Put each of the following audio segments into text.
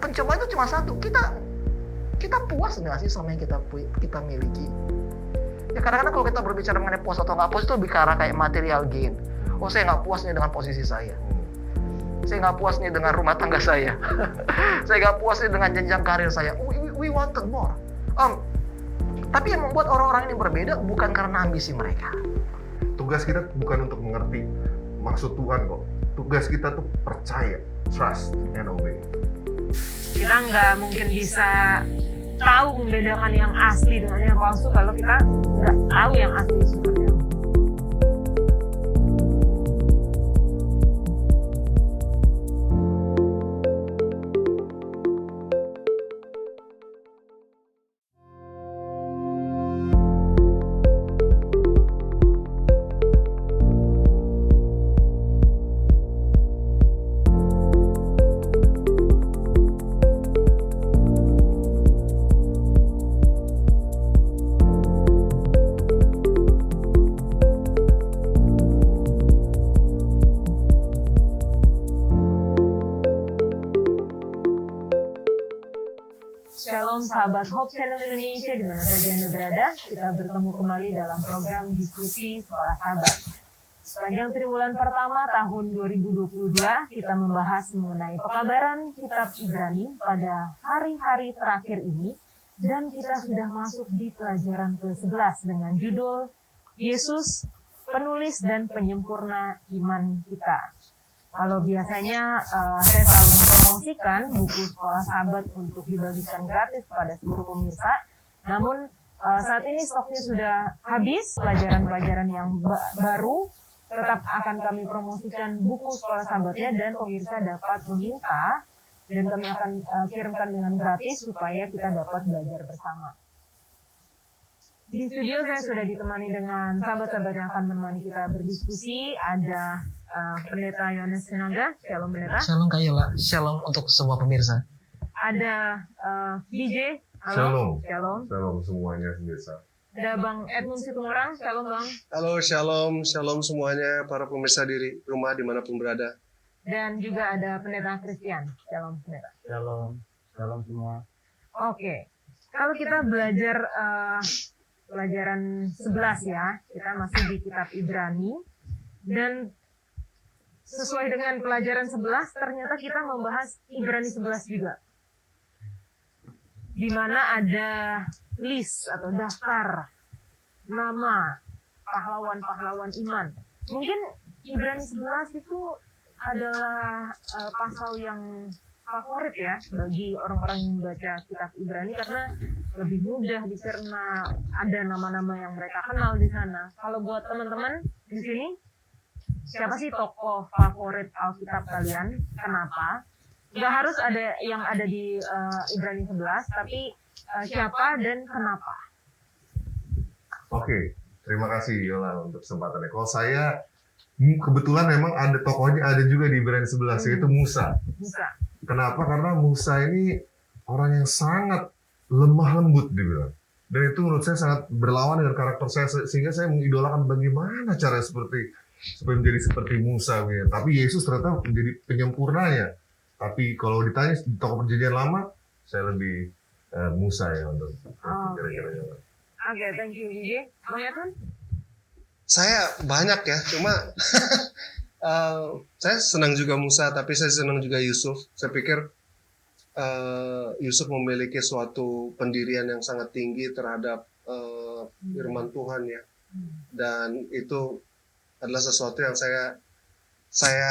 pencobaan itu cuma satu, kita puas nggak sih sama yang kita miliki? Ya kadang-kadang kalau kita berbicara mengenai puas atau nggak puas itu bicara kayak material gain. Oh, saya nggak puas nih dengan posisi saya. Saya nggak puas nih dengan rumah tangga saya. Saya nggak puas nih dengan jenjang karir saya. We wanted more. Tapi yang membuat orang-orang ini berbeda bukan karena ambisi mereka. Tugas kita bukan untuk mengerti maksud Tuhan kok. Tugas kita tuh percaya, trust, and obey. Kita nggak mungkin bisa tahu membedakan yang asli dengan yang palsu kalau kita nggak tahu yang asli seperti apa. Shalom sahabat Hope Channel Indonesia di mana saja Anda berada, kita bertemu kembali dalam program diskusi Sekolah Sahabat. Sepanjang triwulan pertama tahun 2022, kita membahas mengenai pekabaran kitab Ibrani pada hari-hari terakhir ini, dan kita sudah masuk di pelajaran ke-11 dengan judul Yesus, Penulis dan Penyempurna Iman Kita. Kalau biasanya saya selalu mempromosikan buku Sekolah Sahabat untuk dibagikan gratis kepada seluruh pemirsa. Namun saat ini stoknya sudah habis, pelajaran-pelajaran yang baru tetap akan kami promosikan buku Sekolah Sahabatnya dan pemirsa dapat meminta dan kami akan kirimkan dengan gratis supaya kita dapat belajar bersama. Di studio saya sudah ditemani dengan sahabat-sahabat yang akan menemani kita berdiskusi. Ada Pendeta Yohanes Sinangga, Shalom Pendeta. Shalom Kak Yola, Shalom untuk semua pemirsa. Ada DJ, Shalom. Shalom. Shalom semuanya biasa. Ada Bang Edmund Situmorang, Shalom Bang. Halo, shalom semuanya para pemirsa di rumah dimanapun berada. Dan juga ada Pendeta Christian, Shalom Pendeta. Shalom semua. Oke, kalau kita belajar pelajaran 11 ya, kita masih di kitab Ibrani, dan sesuai dengan pelajaran 11, ternyata kita membahas Ibrani 11 juga. Di mana ada list atau daftar nama pahlawan-pahlawan iman. Mungkin Ibrani 11 itu adalah pasal yang favorit ya bagi orang-orang yang membaca kitab Ibrani karena lebih mudah dicerna, ada nama-nama yang mereka kenal di sana. Kalau buat teman-teman di sini, siapa sih tokoh favorit Alkitab kalian? Kenapa? Nggak harus ada yang ada di Ibrani 11, tapi siapa dan kenapa? Oke, terima kasih Yola untuk kesempatannya. Kalau saya kebetulan memang ada tokohnya ada juga di Ibrani 11 yaitu Musa. Kenapa? Karena Musa ini orang yang sangat lemah lembut dibilang. Dan itu menurut saya sangat berlawan dengan karakter saya sehingga saya mengidolakan bagaimana cara supaya menjadi seperti Musa gitu. Tapi Yesus ternyata menjadi penyempurnanya. Tapi kalau ditanya di tokoh perjanjian lama, saya lebih Musa ya untuk kira-kira. Oke, thank you DJ. Bang Edmund? Saya banyak ya, cuma saya senang juga Musa, tapi saya senang juga Yusuf. Saya pikir Yusuf memiliki suatu pendirian yang sangat tinggi terhadap firman Tuhan ya, dan itu adalah sesuatu yang saya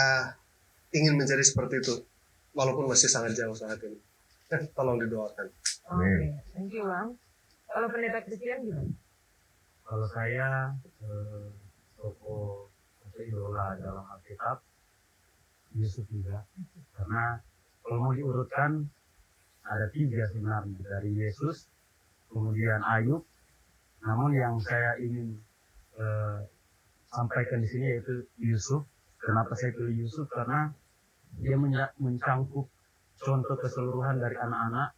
ingin menjadi seperti itu, walaupun masih sangat jauh saat ini. Tolong didoakan. Oke, thank you Bang. Kalau Pendeta Christian gimana? Kalau saya tokoh idola dalam Alkitab Yesus juga, karena kalau mau diurutkan ada 3 sebenarnya, dari Yesus, kemudian Ayub. Namun yang saya ingin sampaikan di sini yaitu Yusuf. Kenapa saya pilih Yusuf? Karena dia mencangkup contoh keseluruhan dari anak-anak.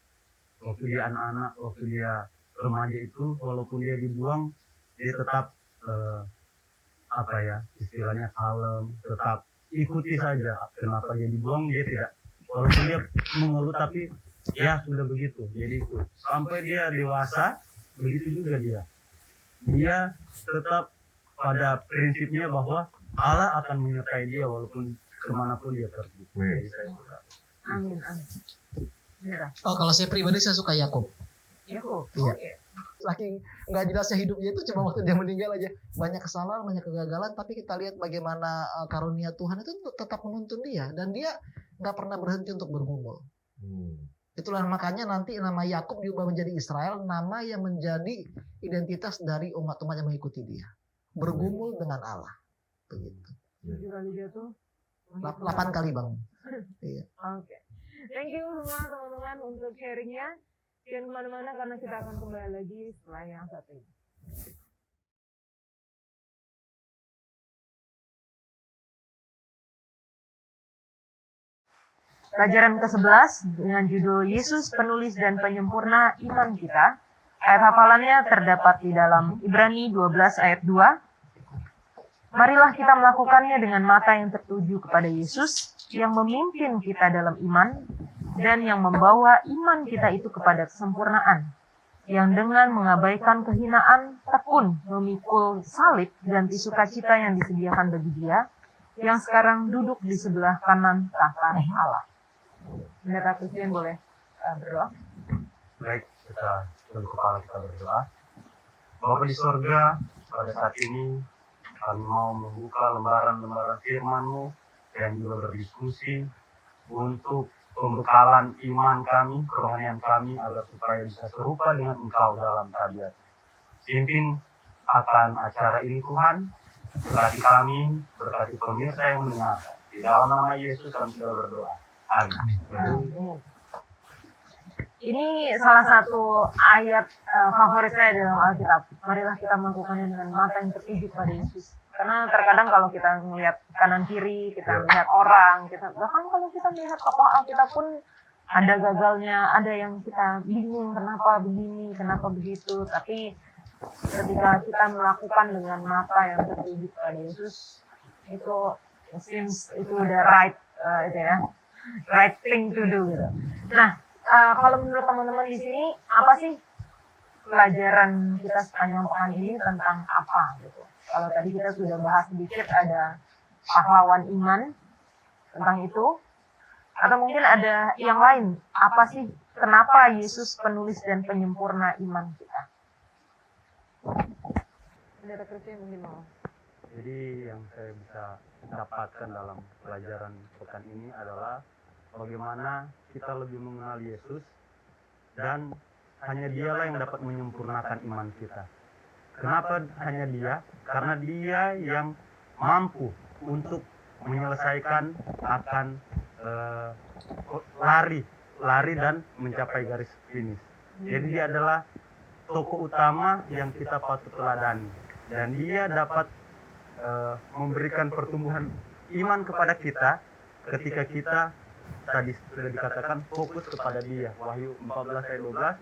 Waktu dia remaja itu, walaupun dia dibuang, dia tetap istilahnya kalem, tetap ikuti saja. Kenapa dia dibuang, dia tidak Walaupun dia mengeluh tapi ya sudah begitu. Jadi itu sampai dia dewasa begitu juga dia. Dia tetap pada prinsipnya bahwa Allah akan menyertai dia walaupun kemanapun dia pergi. Jadi saya suka. Amin, amin. Beneran. Oh, kalau saya pribadi saya suka Yakub. Yakub. Iya. Oke. Saking nggak jelasnya hidupnya itu cuma waktu dia meninggal aja. Banyak kesalahan, banyak kegagalan, tapi kita lihat bagaimana karunia Tuhan itu tetap menuntun dia. Dan dia nggak pernah berhenti untuk bergumul. Itulah makanya nanti nama Yakub diubah menjadi Israel, nama yang menjadi identitas dari umat-umat yang mengikuti dia. Bergumul dengan Allah. Begitu. 7 kali jatuh. 8 kali Bang. Iya. Oke. Thank you semua teman-teman untuk sharingnya. Jangan kemana-mana karena kita akan kembali lagi setelah yang satu ini. Pelajaran ke-11 dengan judul Yesus penulis dan penyempurna iman kita. Ayat hafalannya terdapat di dalam Ibrani 12 ayat 2. Marilah kita melakukannya dengan mata yang tertuju kepada Yesus yang memimpin kita dalam iman dan yang membawa iman kita itu kepada kesempurnaan, yang dengan mengabaikan kehinaan tekun memikul salib dan sukacita yang disediakan bagi Dia yang sekarang duduk di sebelah kanan tahta Allah. Pendeta Christian boleh berdoa? Baik, kita tunduk kepala kita berdoa. Bapa di sorga, pada saat ini kami mau membuka lembaran-lembaran firman-Mu dan juga berdiskusi untuk pembekalan iman kami, kerohanian kami agar supaya bisa serupa dengan Engkau dalam tabiat. Pimpin akan acara ini Tuhan, berkati kami, berkati pemirsa yang mendengarkan. Di dalam nama Yesus kami sudah berdoa. Amin. Ini salah satu ayat favorit saya dalam Alkitab. Marilah kita melakukannya dengan mata yang tertuju pada Yesus. Karena terkadang kalau kita melihat kanan kiri, kita melihat orang, bahkan kalau kita melihat tokoh Alkitab pun ada gagalnya, ada yang kita bingung kenapa begini, kenapa begitu. Tapi ketika kita melakukan dengan mata yang tertuju pada Yesus, itu seems itu udah right thing to do gitu. Nah, kalau menurut teman-teman di sini apa sih pelajaran kita sepanjang pekan ini tentang apa gitu? Kalau tadi kita sudah bahas sedikit ada pahlawan iman tentang itu, atau mungkin ada yang lain. Apa sih kenapa Yesus penulis dan penyempurna iman kita? Pendeta Christian mungkin mau. Jadi yang saya bisa dapatkan dalam pelajaran pekan ini adalah bagaimana kita lebih mengenal Yesus dan hanya Dialah yang dapat menyempurnakan iman kita. Kenapa hanya Dia? Karena Dia yang mampu untuk menyelesaikan akan lari dan mencapai garis finish. Jadi Dia adalah tokoh utama yang kita patut teladani dan Dia dapat memberikan pertumbuhan iman kepada kita ketika kita tadi sudah dikatakan fokus kepada Dia. Wahyu 14 ayat 12,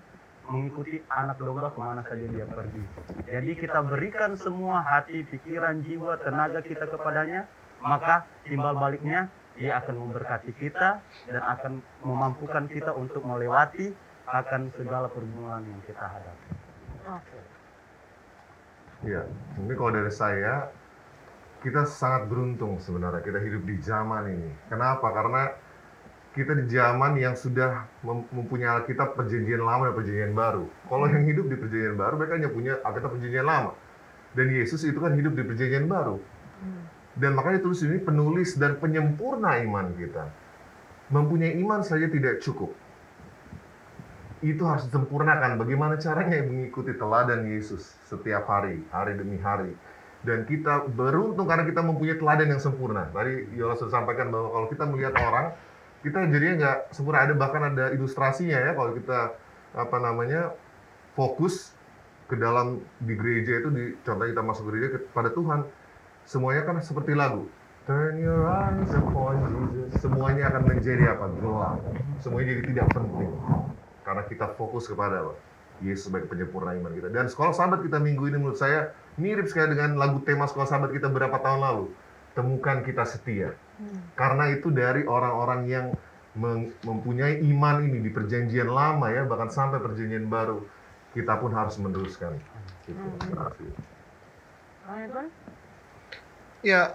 mengikuti anak domba kemana saja dia pergi. Jadi kita berikan semua hati, pikiran, jiwa, tenaga kita kepadanya, maka timbal baliknya Dia akan memberkati kita dan akan memampukan kita untuk melewati akan segala pergumulan yang kita hadapi. Iya, mungkin kalau dari saya, kita sangat beruntung sebenarnya kita hidup di zaman ini. Kenapa? Karena kita di zaman yang sudah mempunyai Alkitab perjanjian lama dan perjanjian baru. Kalau yang hidup di perjanjian baru, mereka hanya punya Alkitab perjanjian lama. Dan Yesus itu kan hidup di perjanjian baru. Dan makanya tulis ini penulis dan penyempurna iman kita. Mempunyai iman saja tidak cukup. Itu harus disempurnakan. Bagaimana caranya? Mengikuti teladan Yesus setiap hari, hari demi hari. Dan kita beruntung karena kita mempunyai teladan yang sempurna. Tadi Yola sudah sampaikan bahwa kalau kita melihat orang, kita jadinya nggak sempurna. Bahkan ada ilustrasinya ya, kalau kita fokus ke dalam di gereja itu, contohnya kita masuk gereja pada Tuhan, semuanya kan seperti lagu. Turn your eyes upon Jesus. Semuanya akan menjadi apa? Gelap. Semuanya jadi tidak penting. Karena kita fokus kepada Yesus sebagai penyempurna iman kita. Dan sekolah sahabat kita minggu ini menurut saya mirip sekali dengan lagu tema sekolah sahabat kita beberapa tahun lalu. Temukan kita setia. Karena itu dari orang-orang yang mempunyai iman ini di perjanjian lama ya, bahkan sampai perjanjian baru, kita pun harus meneruskan. Gitu. Ya,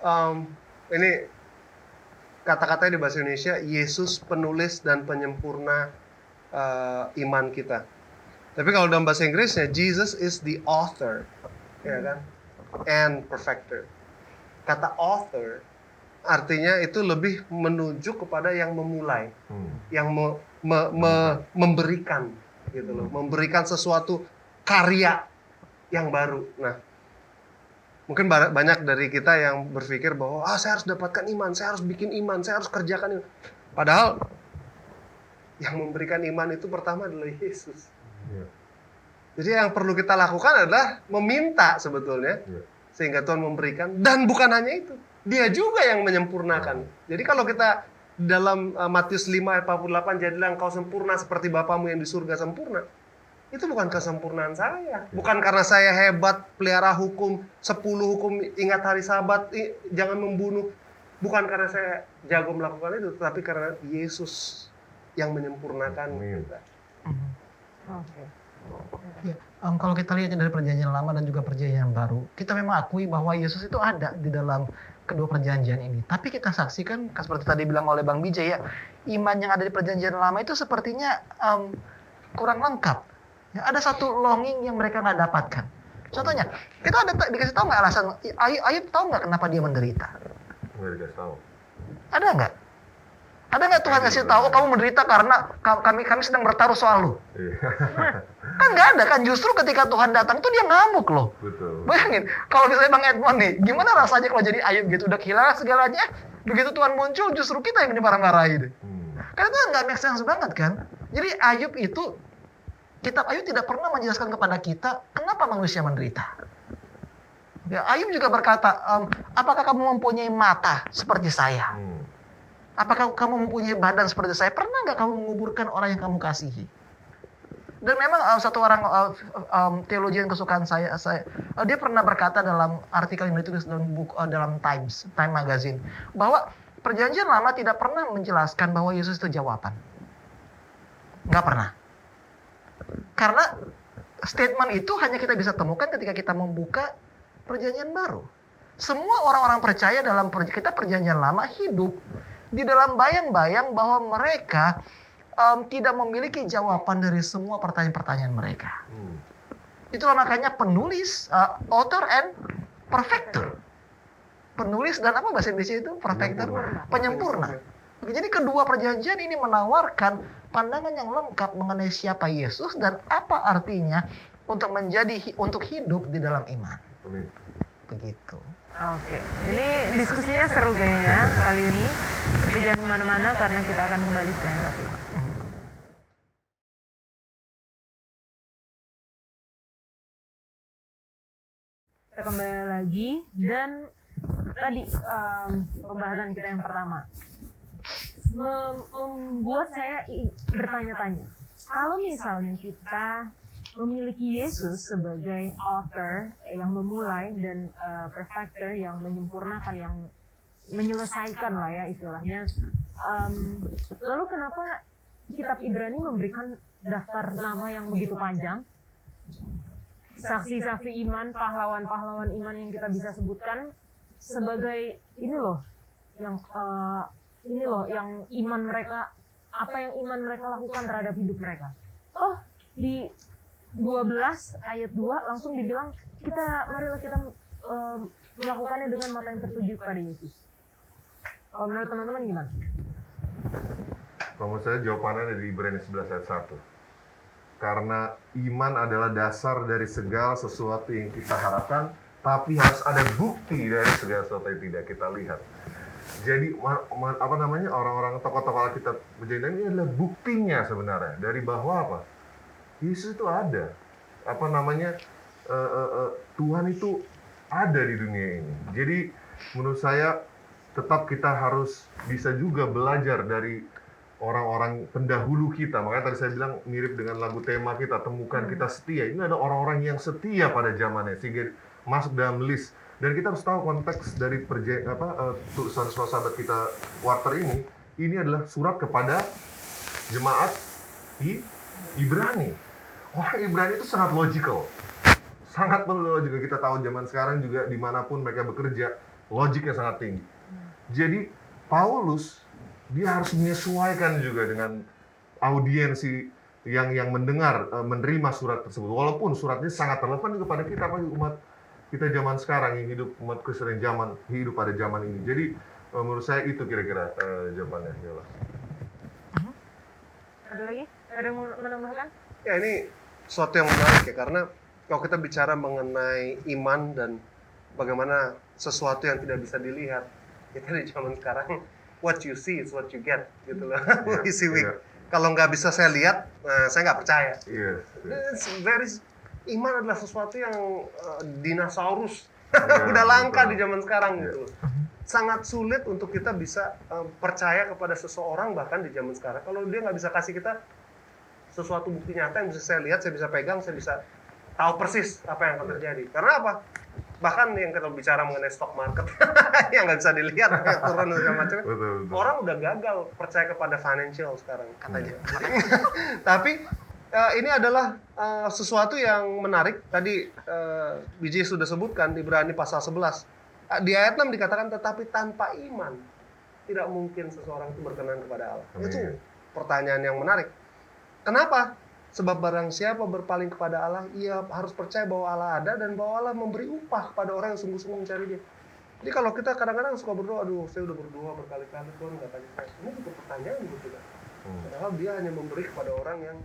ini kata-katanya di bahasa Indonesia, Yesus penulis dan penyempurna iman kita. Tapi kalau dalam bahasa Inggrisnya, Jesus is the author, ya kan, and perfecter. Kata author artinya itu lebih menuju kepada yang memulai, yang memberikan, gitu loh, memberikan sesuatu karya yang baru. Nah, mungkin banyak dari kita yang berpikir bahwa saya harus dapatkan iman, saya harus bikin iman, saya harus kerjakan iman. Padahal yang memberikan iman itu pertama adalah Yesus. Jadi yang perlu kita lakukan adalah meminta sebetulnya, sehingga Tuhan memberikan. Dan bukan hanya itu, Dia juga yang menyempurnakan. Jadi kalau kita dalam Matius 5 ayat 48, jadilah engkau sempurna seperti Bapamu yang di surga sempurna. Itu bukan kesempurnaan saya. Bukan karena saya hebat, pelihara hukum, 10 hukum, ingat hari Sabat, jangan membunuh. Bukan karena saya jago melakukan itu, tapi karena Yesus yang menyempurnakan kita. Ya, kalau kita lihat dari perjanjian lama dan juga perjanjian baru, kita memang akui bahwa Yesus itu ada di dalam kedua perjanjian ini. Tapi kita saksikan, seperti tadi bilang oleh Bang Bijay ya, iman yang ada di perjanjian lama itu sepertinya kurang lengkap. Ya, ada satu longing yang mereka nggak dapatkan. Contohnya, kita ada dikasih tahu nggak alasan Ayub tahu nggak kenapa dia menderita? Nggak dikasih tahu. Ada nggak? Ada nggak Tuhan kasih tahu, kamu menderita karena kami sedang bertaruh soal lu? Kan nggak ada kan, justru ketika Tuhan datang itu dia ngamuk loh. Betul. Bayangin, kalau misalnya Bang Edmond nih, gimana rasanya kalau jadi Ayub gitu, udah kehilangan segalanya, begitu Tuhan muncul justru kita yang dimarah-marahi deh. Karena itu nggak make sense banget kan. Jadi Ayub itu, kitab Ayub tidak pernah menjelaskan kepada kita kenapa manusia menderita. Ya, Ayub juga berkata, apakah kamu mempunyai mata seperti saya? Apakah kamu mempunyai badan seperti saya? Pernah nggak kamu menguburkan orang yang kamu kasihi? Dan memang satu orang teologi yang kesukaan saya dia pernah berkata dalam artikel yang ditulis dalam buku dalam Time Magazine, bahwa perjanjian lama tidak pernah menjelaskan bahwa Yesus itu jawaban. Nggak pernah. Karena statement itu hanya kita bisa temukan ketika kita membuka perjanjian baru. Semua orang-orang percaya dalam kita perjanjian lama hidup di dalam bayang-bayang bahwa mereka tidak memiliki jawaban dari semua pertanyaan-pertanyaan mereka. Itulah makanya penulis, author and perfecter. Penulis dan apa bahasa Indonesia itu? Perfecter, penyempurna. Jadi kedua perjanjian ini menawarkan pandangan yang lengkap mengenai siapa Yesus dan apa artinya untuk hidup di dalam iman. Begitu. Oke, ini diskusinya seru kayaknya kali ini. Tapi jangan kemana-mana karena kita akan kembali setelah topik. Kita kembali lagi dan tadi pembahasan kita yang pertama membuat saya bertanya-tanya. Kalau misalnya kita memiliki Yesus sebagai author yang memulai dan perfecter yang menyempurnakan, yang menyelesaikan lah ya istilahnya. Lalu kenapa kitab Ibrani memberikan daftar nama yang begitu panjang? Saksi-saksi iman, pahlawan-pahlawan iman yang kita bisa sebutkan sebagai ini loh yang iman mereka, apa yang iman mereka lakukan terhadap hidup mereka. Oh, di 12 ayat 2 langsung dibilang marilah kita melakukannya dengan mata yang tertuju kepada Yesus. Kalau menurut teman-teman gimana? Kalau menurut saya jawabannya ada di Ibrani 11 ayat 1. Karena iman adalah dasar dari segala sesuatu yang kita harapkan, tapi harus ada bukti dari segala sesuatu yang tidak kita lihat. Jadi orang-orang tokoh-tokoh Alkitab perjanjian ini adalah buktinya sebenarnya dari bahwa apa? Yesus itu ada, Tuhan itu ada di dunia ini. Jadi menurut saya tetap kita harus bisa juga belajar dari orang-orang pendahulu kita. Makanya tadi saya bilang mirip dengan lagu tema kita, temukan kita setia. Ini ada orang-orang yang setia pada zamannya sehingga masuk dalam list. Dan kita harus tahu konteks dari tulisan sahabat kita Walter ini ini adalah surat kepada jemaat Ibrani. Orang Ibrani itu sangat logical. Sangat logikal. Kita tahu zaman sekarang juga dimanapun mereka bekerja, logiknya sangat tinggi. Jadi Paulus dia harus menyesuaikan juga dengan audiensi yang mendengar, menerima surat tersebut. Walaupun suratnya sangat relevan kepada kita, apalagi umat kita zaman sekarang yang hidup, umat Kristen yang hidup pada zaman ini. Jadi menurut saya itu kira-kira jawabannya. Yola. Ada lagi? Ada yang mau menambahkan? Ya, ini sesuatu yang menarik ya, karena kalau kita bicara mengenai iman dan bagaimana sesuatu yang tidak bisa dilihat, kita di zaman sekarang what you see is what you get, gitu loh. Isi week. Kalau nggak bisa saya lihat, saya nggak percaya. Iman adalah sesuatu yang dinosaurus, udah langka di zaman sekarang gitu. Sangat sulit untuk kita bisa percaya kepada seseorang bahkan di zaman sekarang. Kalau dia nggak bisa kasih kita sesuatu bukti nyata yang bisa saya lihat, saya bisa pegang, saya bisa tahu persis apa yang akan terjadi. Karena apa? Bahkan yang kita bicara mengenai stock market yang nggak bisa dilihat, turun dan segala macam. Orang udah gagal percaya kepada financial sekarang katanya. Tapi ini adalah sesuatu yang menarik. Tadi Biji sudah sebutkan di Ibrani pasal 11. Di ayat 6 dikatakan, tetapi tanpa iman tidak mungkin seseorang itu berkenan kepada Allah. Itu pertanyaan yang menarik. Kenapa? Sebab barang siapa berpaling kepada Allah, ia harus percaya bahwa Allah ada dan bahwa Allah memberi upah kepada orang yang sungguh-sungguh mencari Dia. Jadi kalau kita kadang-kadang suka berdoa, aduh saya udah berdoa berkali-kali, Tuhan nggak tanya saya. Ini juga pertanyaan gitu kan. Padahal Dia hanya memberi kepada orang yang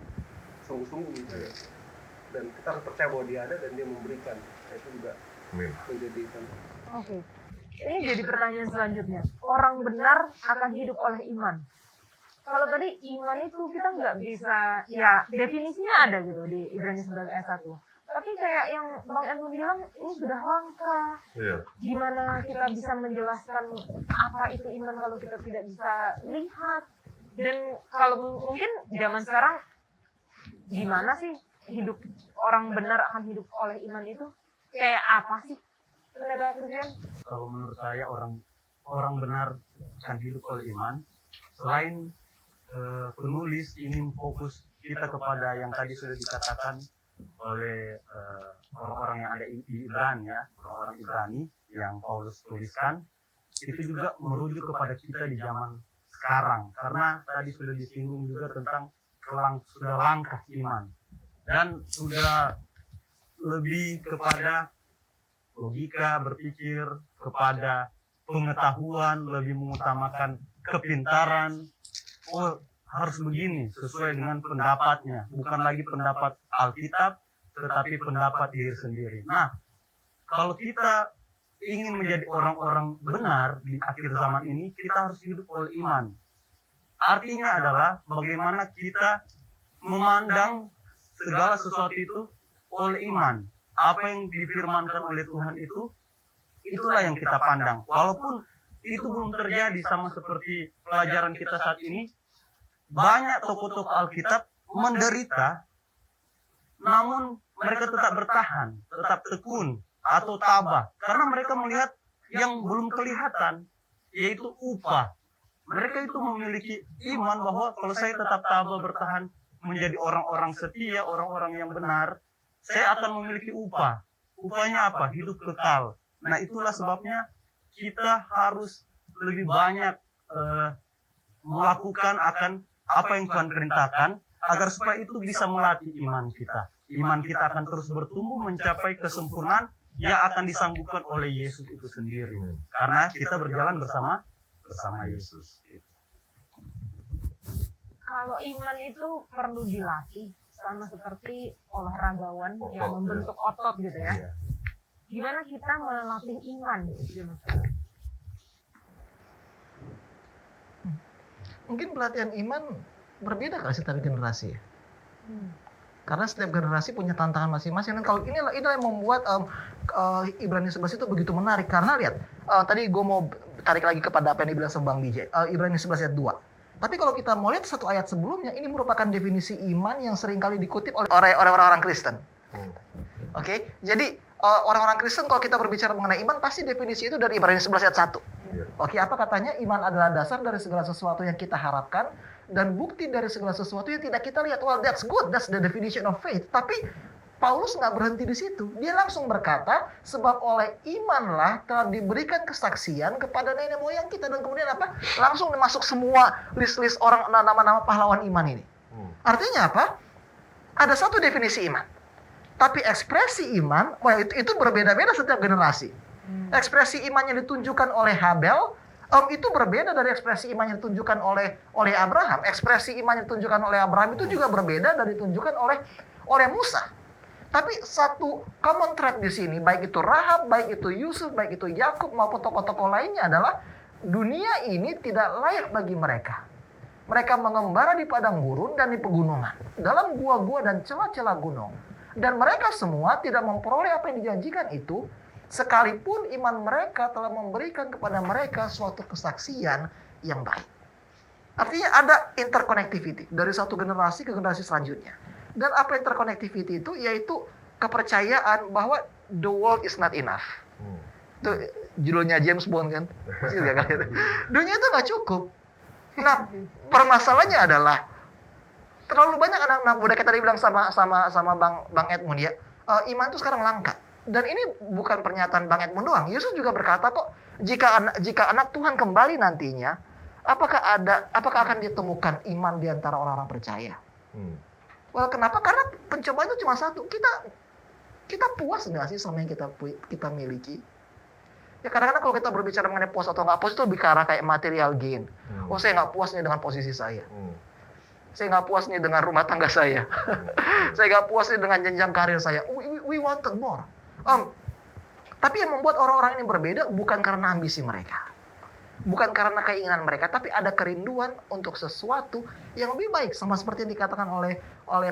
sungguh-sungguh mencari. Dan kita harus percaya bahwa Dia ada dan Dia memberikan. Nah, itu juga menjadi Oke. Ini jadi pertanyaan selanjutnya. Orang benar akan hidup oleh iman. Kalau tadi iman itu kita nggak bisa, ya definisinya ada gitu di Ibrani 11 ayat 1. Tapi kayak yang Bang Edmund bilang, ini sudah langka. Gimana kita bisa menjelaskan apa itu iman kalau kita tidak bisa lihat? Dan kalau mungkin zaman sekarang, gimana sih hidup orang benar akan hidup oleh iman itu? Kayak apa sih? Pendeta Christian? Kalau menurut saya orang benar akan hidup oleh iman. Selain penulis ingin fokus kita kepada yang tadi sudah dikatakan oleh orang-orang yang ada di Ibrani, ya, orang-orang Ibrani yang Paulus tuliskan, itu juga merujuk kepada kita di zaman sekarang, karena tadi sudah disinggung juga tentang sudah langkah iman dan sudah lebih kepada logika berpikir, kepada pengetahuan, lebih mengutamakan kepintaran. Oh, harus begini sesuai dengan pendapatnya, bukan lagi pendapat Alkitab tetapi pendapat diri sendiri. Nah, kalau kita ingin menjadi orang-orang benar di akhir zaman ini, kita harus hidup oleh iman. Artinya adalah bagaimana kita memandang segala sesuatu itu oleh iman. Apa yang difirmankan oleh Tuhan itu, itulah yang kita pandang. Walaupun itu belum terjadi, sama seperti pelajaran kita saat ini, banyak tokoh-tokoh Alkitab menderita, namun mereka tetap bertahan, tetap tekun atau tabah, karena mereka melihat yang belum kelihatan, yaitu upah. Mereka itu memiliki iman bahwa kalau saya tetap tabah bertahan menjadi orang-orang setia, orang-orang yang benar, saya akan memiliki upah. Upahnya apa? Hidup kekal. Nah, itulah sebabnya kita harus lebih banyak melakukan akan apa yang Tuhan perintahkan, agar supaya itu bisa melatih iman kita. Iman kita akan terus bertumbuh mencapai kesempurnaan yang akan disanggupkan oleh Yesus itu sendiri. Karena kita berjalan bersama Yesus. Kalau iman itu perlu dilatih, sama seperti olahragawan yang membentuk otot gitu ya. Gimana kita melatih iman? Mungkin pelatihan iman berbeda kali setiap generasi ya. Karena setiap generasi punya tantangan masing-masing. Dan kalau inilah yang membuat Ibrani 11 itu begitu menarik. Karena lihat, tadi gue mau tarik lagi kepada apa yang dibilang Bang DJ, Ibrani 11 ayat 2. Tapi kalau kita mau lihat satu ayat sebelumnya, ini merupakan definisi iman yang seringkali dikutip oleh orang-orang Kristen. Oke, jadi orang-orang Kristen kalau kita berbicara mengenai iman, pasti definisi itu dari Ibrani 11 ayat 1. Iya. Oke, apa katanya? Iman adalah dasar dari segala sesuatu yang kita harapkan dan bukti dari segala sesuatu yang tidak kita lihat. Well, that's good. That's the definition of faith. Tapi Paulus nggak berhenti di situ. Dia langsung berkata, sebab oleh imanlah telah diberikan kesaksian kepada nenek moyang kita. Dan kemudian apa? Langsung dimasuk semua list-list orang, nama-nama pahlawan iman ini. Artinya apa? Ada satu definisi iman. Tapi ekspresi iman, wah itu berbeda-beda setiap generasi. Ekspresi iman yang ditunjukkan oleh Habel, itu berbeda dari ekspresi iman yang ditunjukkan oleh Abraham. Ekspresi iman yang ditunjukkan oleh Abraham itu juga berbeda dari ditunjukkan oleh Musa. Tapi satu common thread di sini, baik itu Rahab, baik itu Yusuf, baik itu Yakub maupun tokoh-tokoh lainnya adalah dunia ini tidak layak bagi mereka. Mereka mengembara di padang gurun dan di pegunungan, dalam gua-gua dan celah-celah gunung. Dan mereka semua tidak memperoleh apa yang dijanjikan itu, sekalipun iman mereka telah memberikan kepada mereka suatu kesaksian yang baik. Artinya ada interconnectivity dari satu generasi ke generasi selanjutnya. Dan apa interconnectivity itu? Yaitu kepercayaan bahwa the world is not enough. Itu judulnya James Bond kan? Pasti juga kan? Dunia itu nggak cukup. Nah, permasalahannya adalah terlalu banyak anak-anak muda, kayak tadi bilang sama Bang Edmund ya. Iman itu sekarang langka. Dan ini bukan pernyataan Bang Edmund doang. Yesus juga berkata kok, jika anak Tuhan kembali nantinya, apakah akan ditemukan iman di antara orang-orang percaya? Well, kenapa? Karena pencobaan itu cuma satu. Kita puas nggak sih sama yang kita miliki? Ya kadang-kadang kalau kita berbicara mengenai puas atau nggak puas itu lebih ke arah kayak material gain. Oh, saya nggak puas nih dengan posisi saya. Saya nggak puas nih dengan rumah tangga saya. Saya nggak puas nih dengan jenjang karir saya. We wanted more. Tapi yang membuat orang-orang ini berbeda bukan karena ambisi mereka. Bukan karena keinginan mereka. Tapi ada kerinduan untuk sesuatu yang lebih baik. Sama seperti yang dikatakan oleh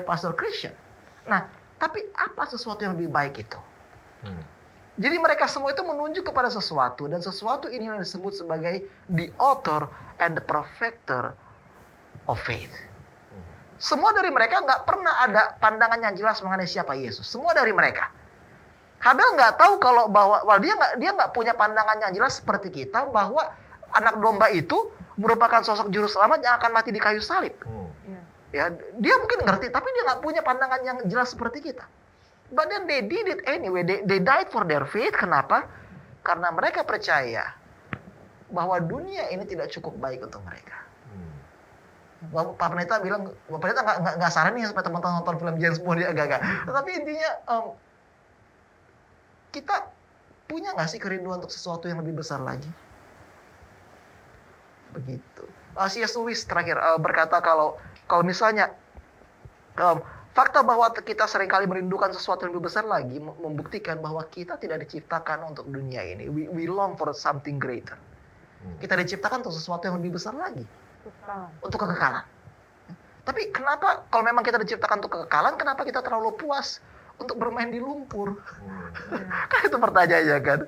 Pastor Christian. Nah, tapi apa sesuatu yang lebih baik itu? Jadi mereka semua itu menunjuk kepada sesuatu. Dan sesuatu ini yang disebut sebagai the author and the perfecter of faith. Semua dari mereka nggak pernah ada pandangan yang jelas mengenai siapa Yesus. Semua dari mereka. Habel nggak tahu bahwa dia nggak punya pandangan yang jelas seperti kita bahwa anak domba itu merupakan sosok juru selamat yang akan mati di kayu salib. Ya, dia mungkin ngerti, tapi dia nggak punya pandangan yang jelas seperti kita. But then they did it anyway. They died for their faith. Kenapa? Karena mereka percaya bahwa dunia ini tidak cukup baik untuk mereka. Pak Pendeta bilang, Pak Pendeta nggak saran nih supaya teman-teman nonton film James Bond ya, agak. Tetapi intinya kita punya nggak sih kerinduan untuk sesuatu yang lebih besar lagi? Begitu. C.S. Lewis terakhir berkata kalau misalnya fakta bahwa kita seringkali merindukan sesuatu yang lebih besar lagi membuktikan bahwa kita tidak diciptakan untuk dunia ini. We long for something greater. Kita diciptakan untuk sesuatu yang lebih besar lagi. Untuk kekekalan. Tapi kenapa kalau memang kita diciptakan untuk kekekalan, kenapa kita terlalu puas untuk bermain di lumpur? Kan itu pertanyaannya kan.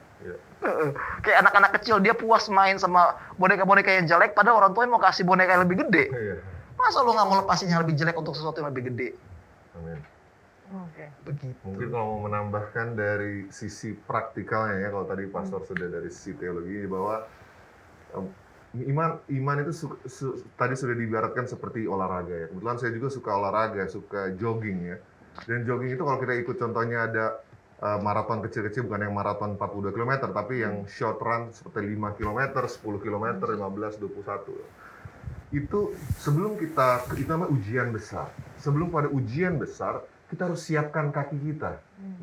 Kayak anak-anak kecil dia puas main sama boneka-boneka yang jelek, padahal orang tuanya mau kasih boneka yang lebih gede. Masa lu nggak mau lepasin yang lebih jelek untuk sesuatu yang lebih gede? Amin. Begitu. Mungkin kalau mau menambahkan dari sisi praktikalnya ya, kalau tadi Pastor sudah dari sisi teologi bahwa iman itu tadi sudah diibaratkan seperti olahraga ya. Kebetulan saya juga suka olahraga, suka jogging ya. Dan jogging itu kalau kita ikut contohnya ada maraton kecil-kecil, bukan yang maraton 42 km, tapi yang short run seperti 5 km, 10 km, 15, 21. Itu sebelum itu namanya ujian besar. Sebelum pada ujian besar, kita harus siapkan kaki kita,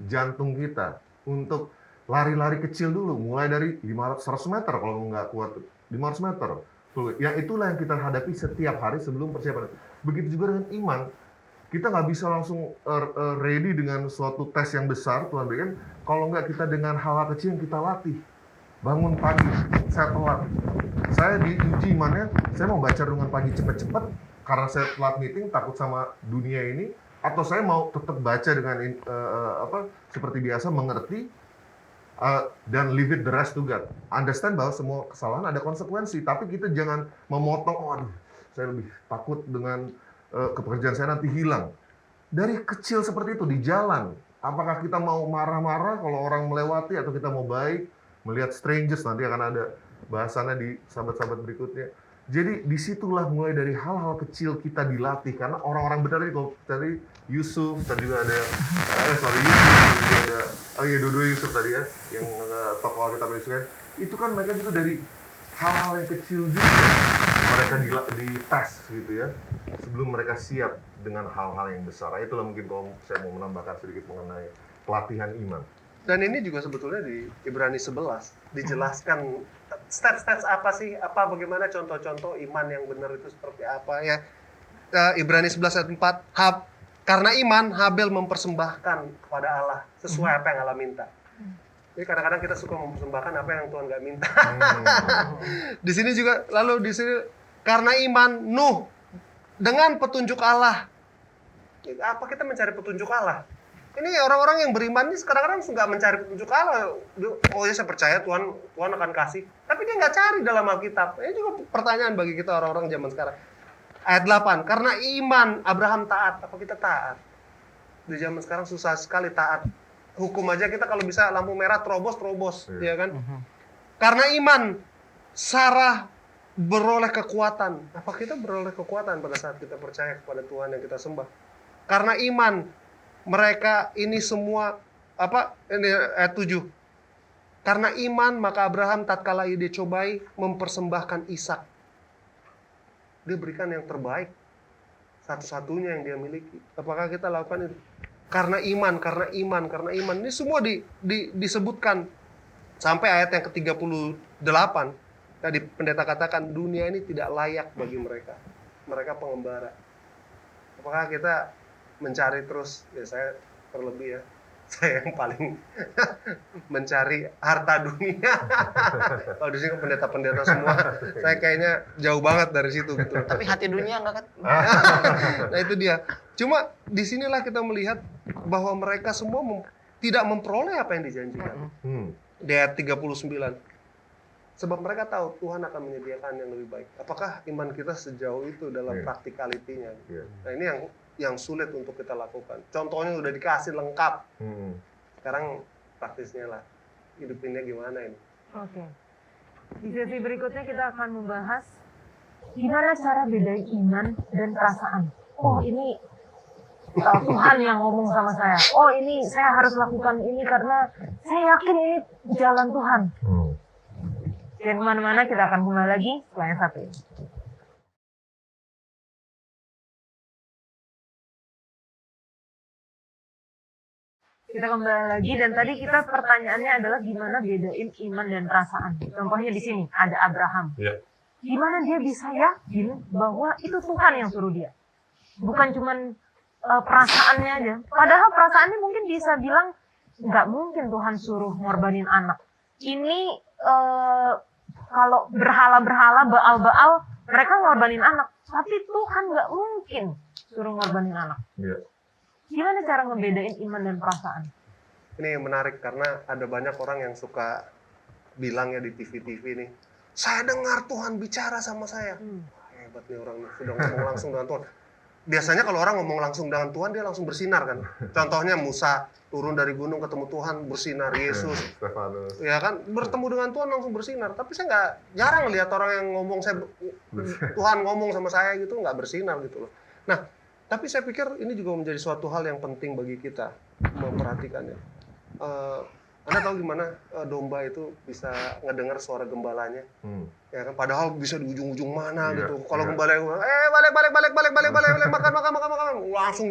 jantung kita untuk lari-lari kecil dulu, mulai dari 100 meter kalau nggak kuat 500 meter. Yang itulah yang kita hadapi setiap hari sebelum persiapan. Begitu juga dengan iman. Kita nggak bisa langsung ready dengan suatu tes yang besar, Tuhan berikan. Kalau nggak kita dengan hal-hal kecil yang kita latih. Bangun pagi, saya telat. Saya diuji imannya, saya mau baca renungan pagi cepet-cepet, karena saya telat meeting, takut sama dunia ini. Atau saya mau tetap baca dengan seperti biasa, mengerti, dan leave it the rest to God. Understand bahwa semua kesalahan ada konsekuensi, tapi kita jangan memotong, aduh, saya lebih takut dengan pekerjaan saya nanti hilang. Dari kecil seperti itu, di jalan, Apakah kita mau marah-marah kalau orang melewati atau kita mau baik, melihat strangers, nanti akan ada bahasannya di sahabat-sahabat berikutnya. Jadi disitulah mulai dari hal-hal kecil kita dilatih, karena orang-orang benar ini, kalau tadi Yusuf, tadi juga ada, Yusuf, juga ada, dua Yusuf tadi ya, yang tokoh kita Yusuf, itu kan mereka juga dari hal-hal yang kecil juga mereka dites gitu ya, sebelum mereka siap dengan hal-hal yang besar. Itulah mungkin kalau saya mau menambahkan sedikit mengenai pelatihan iman. Dan ini juga sebetulnya di Ibrani 11 dijelaskan steps apa sih, bagaimana contoh-contoh iman yang benar itu seperti apa ya. Ibrani 11 ayat 4, karena iman Habel mempersembahkan kepada Allah sesuai apa yang Allah minta. Jadi kadang-kadang kita suka mempersembahkan apa yang Tuhan nggak minta. Di sini juga, lalu di sini karena iman Nuh dengan petunjuk Allah. Apa kita mencari petunjuk Allah? Ini orang-orang yang beriman ini kadang-kadang nggak mencari petunjuk Allah. Oh ya, saya percaya Tuhan akan kasih. Tapi dia nggak cari dalam Alkitab. Ini juga pertanyaan bagi kita orang-orang zaman sekarang. Ayat 8, karena iman Abraham taat. Apa kita taat? Di zaman sekarang susah sekali taat. Hukum aja kita kalau bisa lampu merah terobos, ya kan? Karena iman Sarah beroleh kekuatan. Apa kita beroleh kekuatan pada saat kita percaya kepada Tuhan yang kita sembah? Karena iman mereka ini semua ini ayat 7. Karena iman maka Abraham tatkala dia cobai mempersembahkan Ishak. Dia berikan yang terbaik, satu-satunya yang dia miliki. Apakah kita lakukan itu? Karena iman. Ini semua disebutkan sampai ayat yang ke-38. Tadi pendeta katakan dunia ini tidak layak bagi mereka. Mereka pengembara. Apakah kita mencari terus, ya saya terlebih ya, saya yang paling mencari harta dunia. Kalau di sini pendeta-pendeta semua, saya kayaknya jauh banget dari situ gitu. Tapi hati dunia enggak kan? Nah itu dia. Cuma disinilah kita melihat bahwa mereka semua tidak memperoleh apa yang dijanjikan. Di ayat 39. Sebab mereka tahu Tuhan akan menyediakan yang lebih baik. Apakah iman kita sejauh itu dalam praktikalitinya? Nah ini yang sulit untuk kita lakukan. Contohnya udah dikasih lengkap. Sekarang praktisnya lah. Hidupinnya gimana ini? Oke. Di sesi berikutnya kita akan membahas gimana cara bedain iman dan perasaan. Oh ini Tuhan yang ngomong sama saya. Oh ini saya harus lakukan ini karena saya yakin ini jalan Tuhan. Dan kemana-mana kita akan mulai lagi setelah yang satu ini. Kita kembali lagi dan tadi kita pertanyaannya adalah gimana bedain iman dan perasaan. Contohnya di sini ada Abraham. Gimana dia bisa yakin bahwa itu Tuhan yang suruh dia? Bukan cuman perasaannya aja. Padahal perasaannya mungkin bisa bilang nggak mungkin Tuhan suruh ngorbanin anak. Ini kalau berhala-berhala, baal-baal, mereka ngorbanin anak. Tapi Tuhan nggak mungkin suruh ngorbanin anak. Gimana cara ngebedain iman dan perasaan? Ini menarik karena ada banyak orang yang suka bilang ya di TV-TV nih, saya dengar Tuhan bicara sama saya. Hebat nih orang nih, sudah ngomong langsung dengan Tuhan. Biasanya kalau orang ngomong langsung dengan Tuhan, dia langsung bersinar kan. Contohnya Musa turun dari gunung ketemu Tuhan, bersinar. Yesus, ya kan, bertemu dengan Tuhan langsung bersinar. Tapi saya jarang lihat orang yang ngomong Tuhan ngomong sama saya gitu, nggak bersinar gitu loh. Nah, tapi saya pikir ini juga menjadi suatu hal yang penting bagi kita memperhatikannya. Anda tahu gimana domba itu bisa ngedengar suara gembalanya? Ya kan, padahal bisa di ujung-ujung mana gitu. Kalau gembala balik, makan, langsung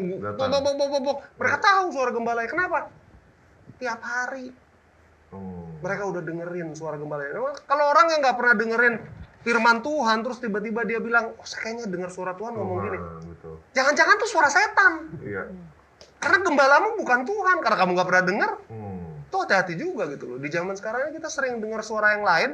bok. Mereka tahu suara gembalanya. Kenapa? Tiap hari mereka udah dengerin suara gembalanya. Kalau orang yang nggak pernah dengerin firman Tuhan, terus tiba-tiba dia bilang, oh saya kayaknya dengar suara Tuhan ngomong gini. Jangan-jangan tuh suara setan. Karena gembalamu bukan Tuhan, karena kamu nggak pernah dengar. Tuh hati-hati juga gitu loh. Di zaman sekarang kita sering dengar suara yang lain.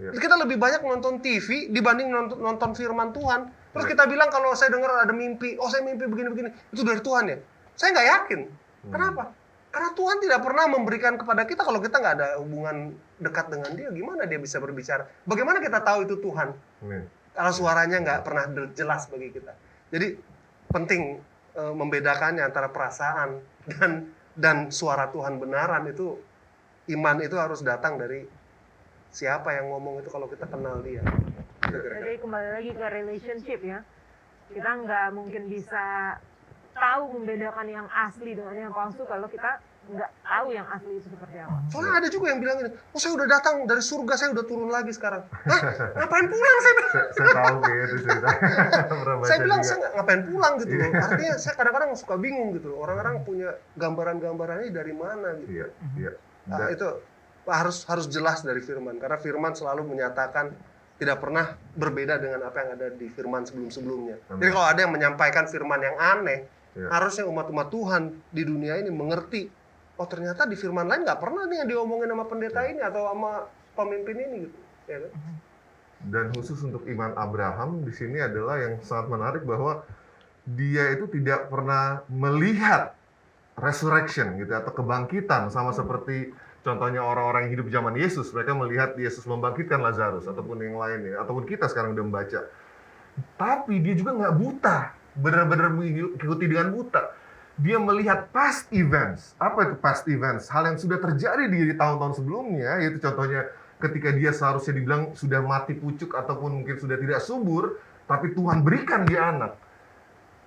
Kita lebih banyak nonton TV dibanding nonton firman Tuhan. Terus kita bilang kalau saya dengar ada mimpi, oh saya mimpi begini-begini, itu dari Tuhan ya? Saya nggak yakin. Kenapa? Karena Tuhan tidak pernah memberikan kepada kita kalau kita nggak ada hubungan dekat dengan Dia, gimana Dia bisa berbicara? Bagaimana kita tahu itu Tuhan? Kalau suaranya nggak pernah jelas bagi kita. Jadi penting membedakannya antara perasaan dan dan suara Tuhan benaran itu, iman itu harus datang dari siapa yang ngomong itu kalau kita kenal dia. Itu kira-kira. Jadi kembali lagi ke relationship ya. Kita nggak mungkin bisa tahu membedakan yang asli dengan yang palsu kalau kita nggak tahu yang asli itu seperti apa. Soalnya ada juga yang bilang ini, oh saya udah datang dari surga, saya udah turun lagi sekarang. Hah? Ngapain pulang saya bilang? Saya tahu kayak itu cerita. Pernah baca Saya bilang juga. saya ngapain pulang gitu loh. Artinya saya kadang-kadang suka bingung gitu. Orang-orang punya gambaran-gambarannya dari mana gitu. Iya, iya. Nah, itu harus jelas dari firman, karena firman selalu menyatakan tidak pernah berbeda dengan apa yang ada di firman sebelum-sebelumnya. Amin. Jadi kalau ada yang menyampaikan firman yang aneh, Ya. harusnya umat-umat Tuhan di dunia ini mengerti, oh ternyata di firman lain nggak pernah nih yang diomongin sama pendeta ini atau sama pemimpin ini gitu. Ya kan? Dan khusus untuk iman Abraham di sini adalah yang sangat menarik bahwa dia itu tidak pernah melihat resurrection gitu atau kebangkitan sama seperti contohnya orang-orang yang hidup zaman Yesus. Mereka melihat Yesus membangkitkan Lazarus ataupun yang lainnya ataupun kita sekarang udah membaca. Tapi dia juga nggak buta, benar-benar mengikuti dengan buta. Dia melihat past events. Apa itu past events? Hal yang sudah terjadi di tahun-tahun sebelumnya, yaitu contohnya ketika dia seharusnya dibilang sudah mati pucuk ataupun mungkin sudah tidak subur, tapi Tuhan berikan dia anak.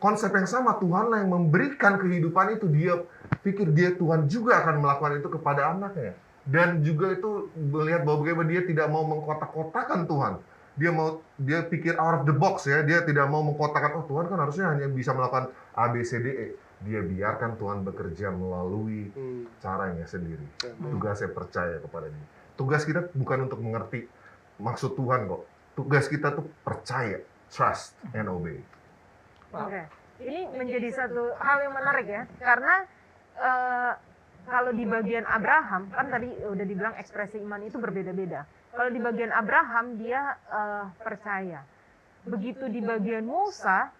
Konsep yang sama, Tuhanlah yang memberikan kehidupan itu. Dia pikir Tuhan juga akan melakukan itu kepada anaknya. Dan juga itu melihat bahwa bagaimana dia tidak mau mengkotak-kotakan Tuhan. Dia pikir out of the box ya. Dia tidak mau mengkotakkan, oh Tuhan kan harusnya hanya bisa melakukan A, B, C, D, E. Dia biarkan Tuhan bekerja melalui caranya sendiri. Tugasnya percaya kepada dia. Tugas kita bukan untuk mengerti maksud Tuhan kok. Tugas kita tuh percaya, trust, and obey. Oke, ini menjadi satu hal yang menarik ya, karena kalau di bagian Abraham kan tadi udah dibilang ekspresi iman itu berbeda-beda. Kalau di bagian Abraham dia percaya. Begitu di bagian Musa,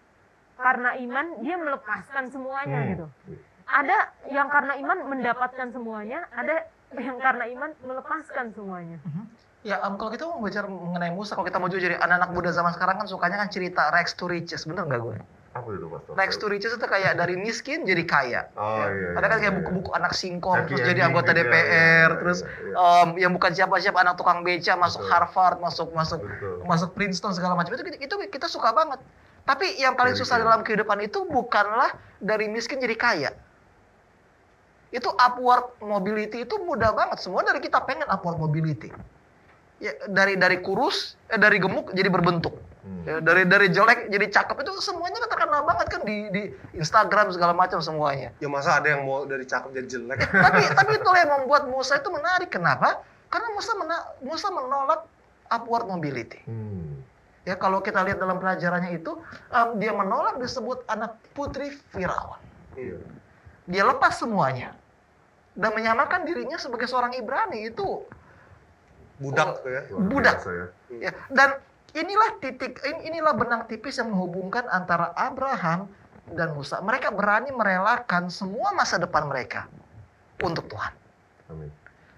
karena iman dia melepaskan semuanya gitu. Ada yang karena iman mendapatkan semuanya, ada yang karena iman melepaskan semuanya. Ya, kalau kita mau bicara mengenai Musa, kalau kita mau jujur, anak-anak muda zaman sekarang kan sukanya kan cerita rags to riches, bener nggak gue? Apa itu, Pastor? Rags to riches itu kayak dari miskin jadi kaya. Oh, iya, Ada kan iya, kayak iya. buku-buku anak singkong, Happy terus jadi ending anggota gitu ya, DPR, iya, terus iya. yang bukan siapa-siapa anak tukang beca masuk Betul. Harvard, masuk Betul. Princeton segala macam itu kita suka banget. Tapi yang paling susah dalam kehidupan itu bukanlah dari miskin jadi kaya. Itu upward mobility itu mudah banget. Semua dari kita pengen upward mobility. Ya, dari kurus, dari gemuk jadi berbentuk. Ya, dari jelek jadi cakep, itu semuanya kan terkenal banget kan di Instagram segala macam semuanya. Ya masa ada yang mau dari cakep jadi jelek? Tapi itulah yang membuat Musa itu menarik. Kenapa? Karena Musa menolak upward mobility. Ya, kalau kita lihat dalam pelajarannya itu, dia menolak disebut anak putri Firaun. Dia lepas semuanya dan menyamakan dirinya sebagai seorang Ibrani. Itu Budak tuh ya. budak. Saya. Ya, dan inilah benang tipis yang menghubungkan antara Abraham dan Musa. Mereka berani merelakan semua masa depan mereka untuk Tuhan. Amin.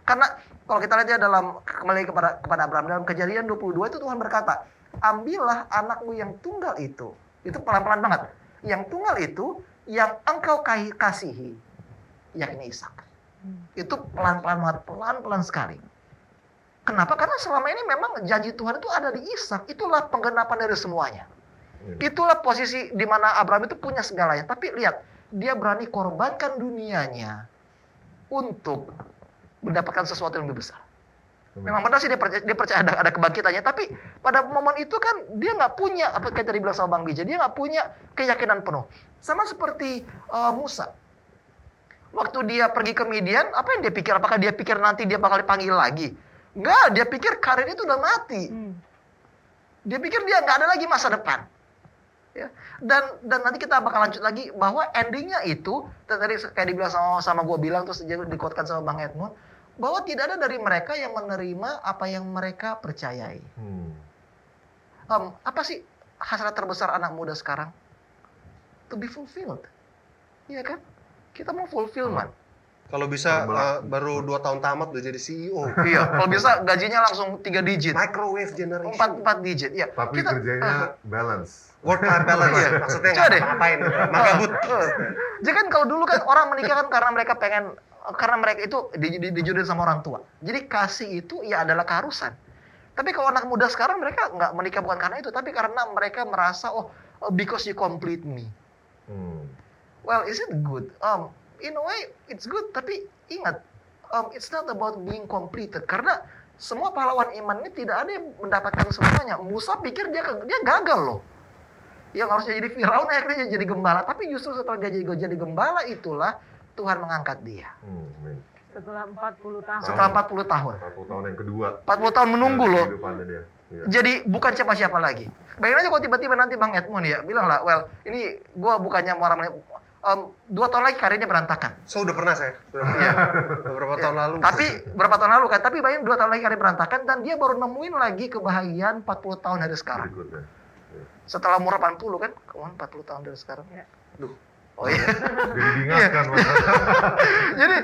Karena kalau kita lihat ya kembali kepada Abraham dalam Kejadian 22 itu Tuhan berkata, ambillah anakmu yang tunggal itu pelan-pelan banget. Yang tunggal itu yang engkau kasihi, yakni Ishak. Itu pelan-pelan banget, pelan-pelan sekali. Kenapa? Karena selama ini memang janji Tuhan itu ada di Ishak. Itulah penggenapan dari semuanya. Itulah posisi di mana Abraham itu punya segalanya. Tapi lihat, dia berani korbankan dunianya untuk mendapatkan sesuatu yang lebih besar. Memang benar sih dia percaya ada kebangkitannya. Tapi pada momen itu kan dia nggak punya, apa kayak tadi bilang sama Bang Bija, dia nggak punya keyakinan penuh. Sama seperti Musa. Waktu dia pergi ke Midian, apa yang dia pikir? Apakah dia pikir nanti dia bakal dipanggil lagi? Enggak, dia pikir karirnya itu udah mati. Dia pikir dia nggak ada lagi masa depan. Ya. Dan nanti kita bakal lanjut lagi bahwa endingnya itu, tadi kayak dibilang sama gue bilang, terus dikuatkan sama Bang Edmund, bahwa tidak ada dari mereka yang menerima apa yang mereka percayai. Apa sih hasrat terbesar anak muda sekarang? To be fulfilled. Iya kan? Kita mau fulfillment. Kalau bisa Terbelakang. baru 2 tahun tamat udah jadi CEO. Iya, kalau bisa gajinya langsung 3 digit. Microwave generation. 4 digit. Ya. Tapi kerjanya balance. Work life balance. Iya. Maksudnya Coba nggak deh. apa-apain. Magabut. Jadi kan kalau dulu kan orang menikah kan karena mereka pengen, karena mereka itu dijodohin sama orang tua. Jadi kasih itu ya adalah keharusan. Tapi kalau anak muda sekarang mereka nggak menikah bukan karena itu, tapi karena mereka merasa because you complete me. Well, is it good? In a way, it's good. Tapi ingat, it's not about being completed. Karena semua pahlawan iman ini tidak ada yang mendapatkan semuanya. Musa pikir dia gagal loh. Yang harusnya jadi Firaun akhirnya jadi gembala. Tapi justru setelah dia jadi gembala itulah Tuhan mengangkat dia. Setelah 40 tahun. Setelah 40 tahun. 40 tahun yang kedua. 40 tahun menunggu Dari loh. kehidupannya dia. Iya. Jadi bukan siapa-siapa lagi. Bayangin aja kalau tiba-tiba nanti Bang Edmund ya bilang lah, well ini gua bukannya mau 2 tahun lagi karirnya berantakan. So udah pernah saya. Iya. Beberapa tahun lalu. Tapi berapa tahun lalu kan? Tapi bayangin 2 tahun lagi karir berantakan dan dia baru nemuin lagi kebahagiaan 40 tahun dari sekarang. Berikutnya. Setelah umur 80 kan? Kawan 40 tahun dari sekarang. Ya. Duh. Oh iya. Jadi diingatkan. Jadi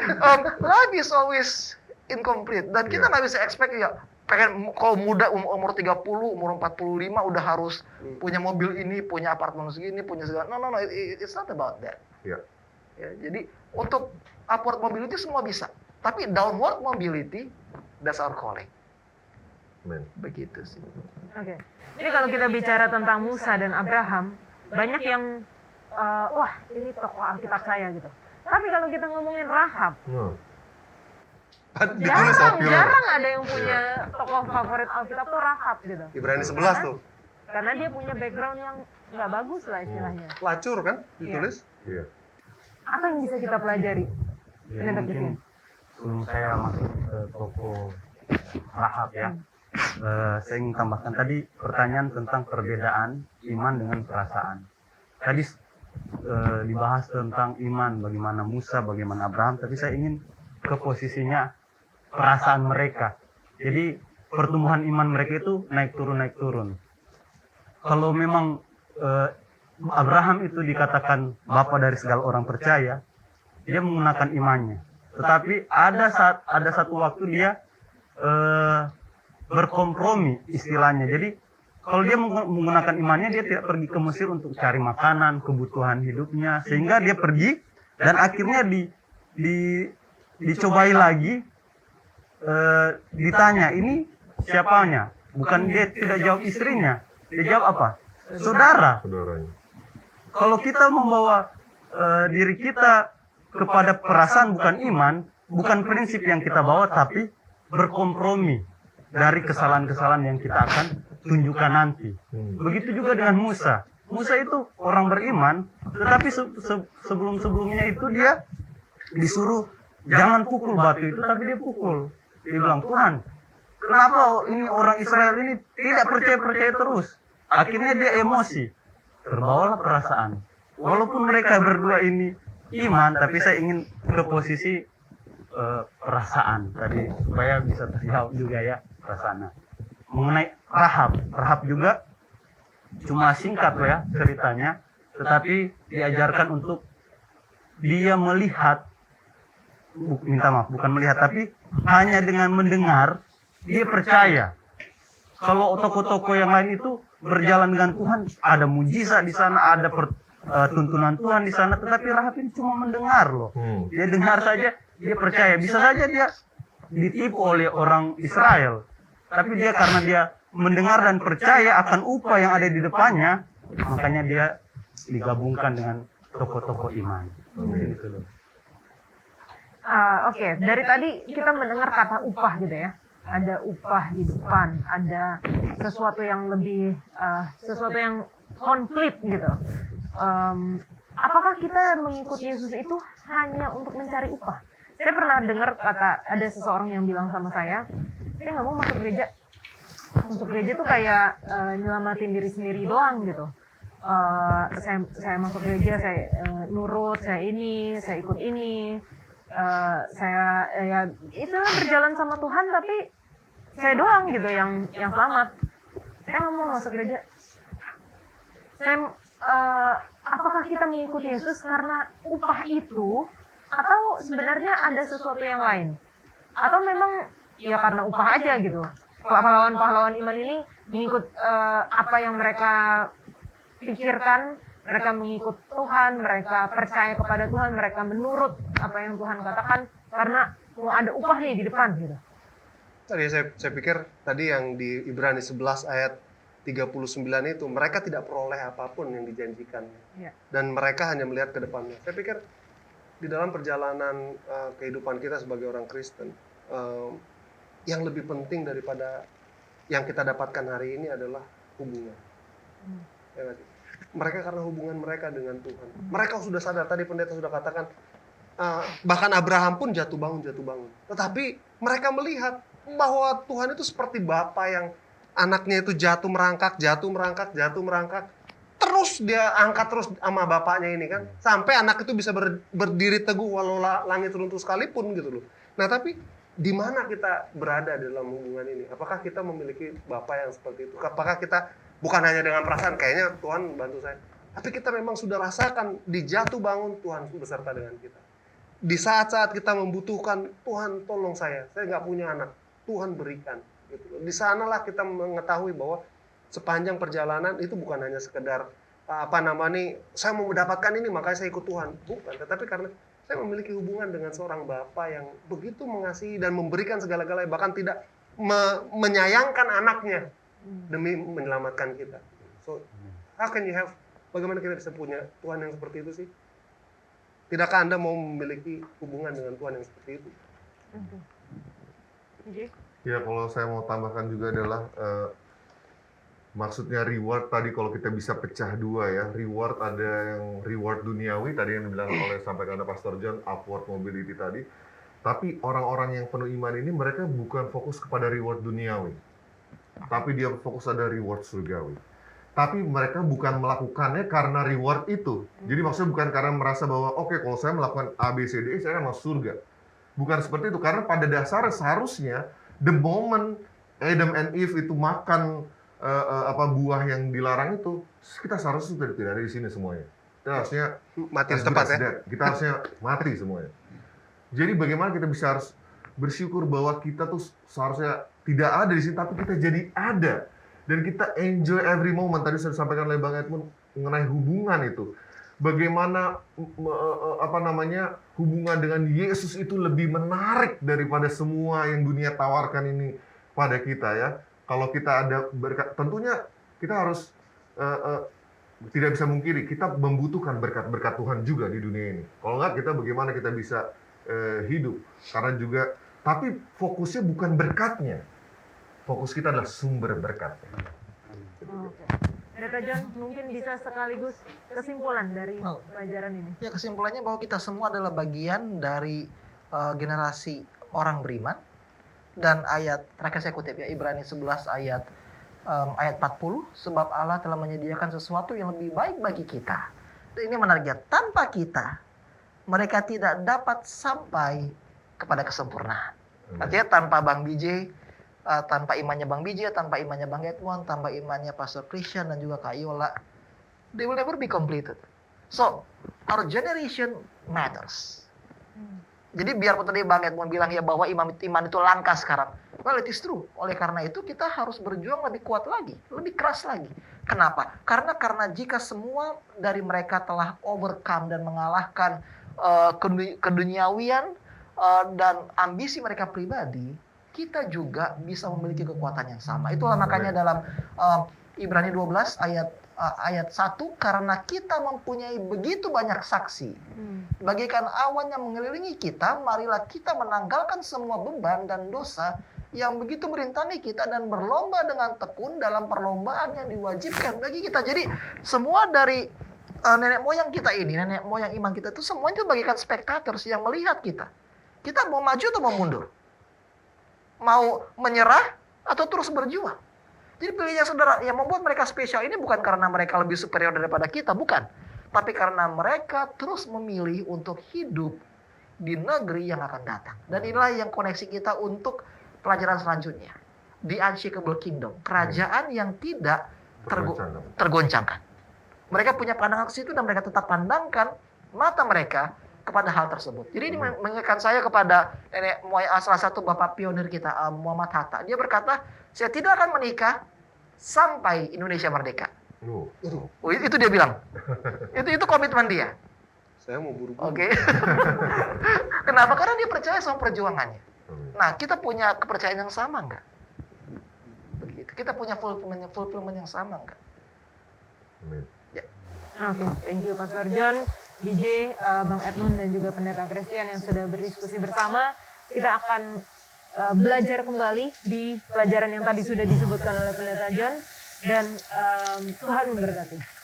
life is always incomplete dan kita nggak bisa expect ya pengen kalau muda umur 30, umur 45 udah harus punya mobil ini, punya apartemen segini, punya segala. No, it's not about that. Iya. Ya, jadi untuk upward mobility semua bisa, tapi downward mobility that's our calling. Amen. Begitu sih. Oke. Ini kalau kita bicara tentang Musa dan Abraham, banyak yang wah ini tokoh Alkitab saya gitu. Tapi kalau kita ngomongin Rahab, Ditulis jarang ada yang punya tokoh favorit Alkitab tuh Rahab gitu. Ibrani 11 tuh. Karena dia punya background yang nggak bagus lah istilahnya. Pelacur kan ditulis. Iya. Apa yang bisa kita pelajari? Ya, Terhadap mungkin ini? sebelum saya masuk ke toko Rahab ya, saya ingin tambahkan tadi pertanyaan tentang perbedaan iman dengan perasaan. Tadi dibahas tentang iman, bagaimana Musa, bagaimana Abraham, tapi saya ingin ke posisinya perasaan mereka. Jadi pertumbuhan iman mereka itu naik turun. Kalau memang Abraham itu dikatakan bapa dari segala orang percaya, dia menggunakan imannya. Tetapi ada satu waktu dia berkompromi istilahnya. Jadi kalau dia menggunakan imannya, dia tidak pergi ke Mesir untuk cari makanan, kebutuhan hidupnya, sehingga dia pergi dan akhirnya dicobai lagi, ditanya ini siapanya? Bukan, dia tidak jawab istrinya, dia jawab apa? Saudara. Saudaranya. Kalau kita membawa diri kita kepada perasaan bukan iman, bukan prinsip yang kita bawa, tapi berkompromi dari kesalahan-kesalahan yang kita akan tunjukkan nanti. Begitu juga dengan Musa. Musa itu orang beriman, tetapi sebelum-sebelumnya itu dia disuruh jangan pukul batu itu, tapi dia pukul. Dia bilang, Tuhan, kenapa ini orang Israel ini tidak percaya terus? Akhirnya dia emosi, terbawalah perasaan. Walaupun mereka berdua ini iman, tapi saya ingin ke posisi perasaan tadi supaya bisa terjawab juga ya perasaan. Mengenai Rahab juga cuma singkat ya ceritanya, tetapi diajarkan untuk dia melihat, bukan melihat, tapi hanya dengan mendengar dia percaya. Kalau tokoh-tokoh yang lain itu berjalan dengan Tuhan, ada mujizat di sana, ada tuntunan Tuhan di sana, tetapi Rahab ini cuma mendengar loh. Dia dengar saja, dia percaya. Bisa saja dia ditipu oleh orang Israel, tapi dia karena dia mendengar dan percaya akan upah yang ada di depannya, makanya dia digabungkan dengan tokoh-tokoh iman. Gitu loh. Oke, dari tadi kita mendengar kata upah gitu ya. Ada upah di depan, ada sesuatu yang lebih, sesuatu yang konflik gitu. Apakah kita mengikuti Yesus itu hanya untuk mencari upah? Saya pernah dengar ada seseorang yang bilang sama saya nggak mau masuk gereja. Masuk gereja tuh kayak nyelamatin diri sendiri doang gitu. Saya masuk gereja, saya nurut, saya ikut ini. Saya ya itu berjalan sama Tuhan, tapi saya doang gitu yang selamat. Saya nggak mau masuk gereja. Apakah kita mengikuti Yesus karena upah itu Atau sebenarnya ada sesuatu yang lain? Atau memang ya karena upah aja gitu? Pahlawan-pahlawan iman ini mengikut apa yang mereka pikirkan, mereka mengikut Tuhan, mereka percaya kepada Tuhan, mereka menurut apa yang Tuhan katakan karena mau ada upah nih di depan gitu. Tadi saya pikir tadi yang di Ibrani 11 ayat 39 itu mereka tidak peroleh apapun yang dijanjikan. Ya. Dan mereka hanya melihat ke depannya. Saya pikir di dalam perjalanan kehidupan kita sebagai orang Kristen, yang lebih penting daripada yang kita dapatkan hari ini adalah hubungan. Ya nggak sih? Mereka karena hubungan mereka dengan Tuhan. Mereka sudah sadar, tadi pendeta sudah katakan, bahkan Abraham pun jatuh bangun. Tetapi mereka melihat bahwa Tuhan itu seperti Bapa yang anaknya itu jatuh merangkak. Terus dia angkat terus sama bapaknya ini kan. Sampai anak itu bisa berdiri teguh walau langit runtuh sekalipun gitu loh. Nah tapi di mana kita berada dalam hubungan ini? Apakah kita memiliki Bapa yang seperti itu? Apakah kita bukan hanya dengan perasaan kayaknya Tuhan bantu saya, tapi kita memang sudah rasakan di jatuh bangun Tuhan beserta dengan kita. Di saat-saat kita membutuhkan Tuhan tolong saya nggak punya anak, Tuhan berikan. Gitu. Di sanalah kita mengetahui bahwa sepanjang perjalanan itu bukan hanya sekedar saya mau mendapatkan ini makanya saya ikut Tuhan, bukan. Tetapi karena saya memiliki hubungan dengan seorang Bapa yang begitu mengasihi dan memberikan segala-galanya, bahkan tidak menyayangkan anaknya demi menyelamatkan kita. So, bagaimana kita bisa punya Tuhan yang seperti itu sih? Tidakkah Anda mau memiliki hubungan dengan Tuhan yang seperti itu? Ya, kalau saya mau tambahkan juga adalah maksudnya reward tadi kalau kita bisa pecah dua ya. Reward ada yang reward duniawi tadi yang dibilang sampaikan oleh Pastor John, upward mobility tadi. Tapi orang-orang yang penuh iman ini mereka bukan fokus kepada reward duniawi. Tapi dia fokus ada reward surgawi. Tapi mereka bukan melakukannya karena reward itu. Jadi maksudnya bukan karena merasa bahwa oke, kalau saya melakukan A, B, C, D, saya akan masuk surga. Bukan seperti itu. Karena pada dasarnya seharusnya the moment Adam and Eve itu makan buah yang dilarang itu, kita seharusnya sudah tidak ada di sini semuanya. Kita harusnya mati di tempat ya. Kita harusnya mati semuanya. Jadi bagaimana kita bisa harus bersyukur bahwa kita tuh seharusnya tidak ada di sini, tapi kita jadi ada. Dan kita enjoy every moment. Tadi sudah disampaikan oleh Bang Edmund mengenai hubungan itu. Bagaimana hubungan dengan Yesus itu lebih menarik daripada semua yang dunia tawarkan ini pada kita ya. Kalau kita ada berkat, tentunya kita harus tidak bisa mungkiri kita membutuhkan berkat-berkat Tuhan juga di dunia ini. Kalau enggak, kita bagaimana kita bisa hidup? Karena juga, tapi fokusnya bukan berkatnya. Fokus kita adalah sumber berkatnya. Pendeta John, mungkin bisa sekaligus kesimpulan dari pelajaran ini. Ya, kesimpulannya bahwa kita semua adalah bagian dari generasi orang beriman. Dan ayat terakhir saya kutip ya, Ibrani 11 ayat 40, sebab Allah telah menyediakan sesuatu yang lebih baik bagi kita. Dan ini menariknya, tanpa kita mereka tidak dapat sampai kepada kesempurnaan. Artinya tanpa Bang BJ, tanpa imannya Bang BJ, tanpa imannya Bang Edmond, tanpa imannya Pastor Christian dan juga Kak Yola, they will never be completed. So, our generation matters. Jadi biarpun tadi Bang Edmond bilang ya bahwa iman itu langka sekarang. Well, it is true. Oleh karena itu kita harus berjuang lebih kuat lagi, lebih keras lagi. Kenapa? Karena jika semua dari mereka telah overcome dan mengalahkan keduniawian dan ambisi mereka pribadi, kita juga bisa memiliki kekuatan yang sama. Itulah makanya dalam Ibrani 12 ayat 1, karena kita mempunyai begitu banyak saksi, bagaikan awan yang mengelilingi kita, marilah kita menanggalkan semua beban dan dosa yang begitu merintani kita dan berlomba dengan tekun dalam perlombaan yang diwajibkan bagi kita. Jadi semua dari nenek moyang kita ini, nenek moyang iman kita itu semuanya itu bagaikan spectators yang melihat kita. Kita mau maju atau mau mundur? Mau menyerah atau terus berjuang? Jadi pilihannya saudara, yang membuat mereka spesial ini bukan karena mereka lebih superior daripada kita, bukan. Tapi karena mereka terus memilih untuk hidup di negeri yang akan datang. Dan inilah yang koneksi kita untuk pelajaran selanjutnya. The Unshakable Kingdom. Kerajaan yang tidak tergoncangkan. Mereka punya pandangan ke situ dan mereka tetap pandangkan mata mereka kepada hal tersebut. Jadi ini mengingatkan saya kepada nenek moyang salah satu bapak pionir kita, Muhammad Hatta. Dia berkata, saya tidak akan menikah sampai Indonesia merdeka. Oh, itu dia bilang. Itu komitmen dia. Saya mau buru-buru. Oke. Kenapa? Karena dia percaya sama perjuangannya. Nah, kita punya kepercayaan yang sama nggak? Begitu. Kita punya fulfillment yang sama nggak? Ya. Oke, thank you Pastor John, DJ, Bang Edmund dan juga Pendeta Christian yang sudah berdiskusi bersama. Kita akan belajar kembali di pelajaran yang tadi sudah disebutkan oleh Pendeta John dan Tuhan memberkati.